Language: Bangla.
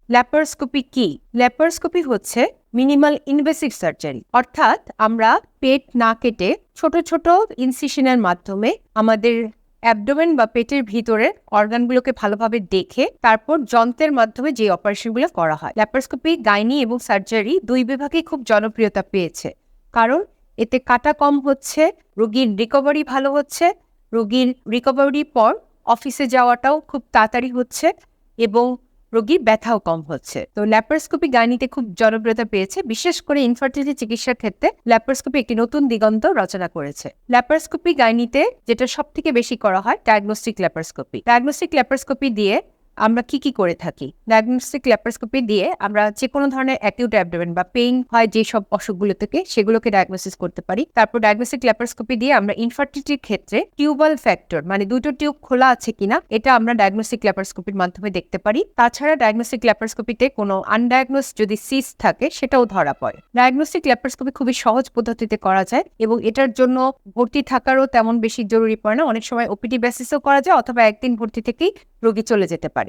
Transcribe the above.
ল্যাপারোস্কোপি কি? ল্যাপারোস্কোপি হচ্ছে মিনিমাল ইনভেসিভ সার্জারি, অর্থাৎ আমরা পেট না কেটে ছোট ছোট ইনসিশনের মাধ্যমে আমাদের অ্যাবডোমেন বা পেটের ভিতরের অর্গানগুলোকে ভালোভাবে দেখে তারপর যন্ত্রের মাধ্যমে যে অপারেশনগুলো করা হয়। ল্যাপারোস্কোপি গাইনি এবং সার্জারি দুই বিভাগেই খুব জনপ্রিয়তা পেয়েছে, কারণ এতে কাটা কম হচ্ছে, রোগীর রিকভারি ভালো হচ্ছে, রোগীর রিকভারির পর অফিসে যাওয়াটাও খুব তাড়াতাড়ি হচ্ছে এবং রোগীর ব্যথাও কম হচ্ছে। তো ল্যাপারোস্কোপি গাইনিতে খুব জনপ্রিয়তা পেয়েছে, বিশেষ করে ইনফার্টিলিটি চিকিৎসার ক্ষেত্রে ল্যাপারোস্কোপি একটি নতুন দিগন্ত রচনা করেছে। ল্যাপারোস্কোপি গাইনিতে যেটা সবথেকে বেশি করা হয় ডায়াগনস্টিক ল্যাপারোস্কোপি। ডায়াগনস্টিক ল্যাপারোস্কোপি দিয়ে আমরা কি করে থাকি? ডায়াগনস্টিক ল্যাপারোস্কোপি দিয়ে আমরা যে কোনো ধরনের অ্যাকিউট অ্যাবডোমেন বা পেইন হয় যেসব অসুখগুলো থেকে সেগুলোকে ডায়াগনোসিস করতে পারি। তারপর ডায়াগনস্টিক ল্যাপারোস্কোপি দিয়ে আমরা ইনফার্টিলিটির ক্ষেত্রে টিউবাল ফ্যাক্টর মানে দুটো টিউব খোলা আছে কিনা এটা আমরা ডায়াগনস্টিক ল্যাপারোস্কোপির মাধ্যমে দেখতে পারি। তাছাড়া ডায়াগনস্টিক ল্যাপারোস্কোপিতে কোনো আনডায়াগনোস যদি সিস্ট থাকে সেটাও ধরা পড়ে। ডায়াগনস্টিক ল্যাপারোস্কোপি খুবই সহজ পদ্ধতিতে করা যায় এবং এটার জন্য ভর্তি থাকারও তেমন বেশি জরুরি পড়ে না। অনেক সময় ওপিডি বেসিসও করা যায় অথবা একদিন ভর্তি থেকেই রোগী চলে যেতে পারে।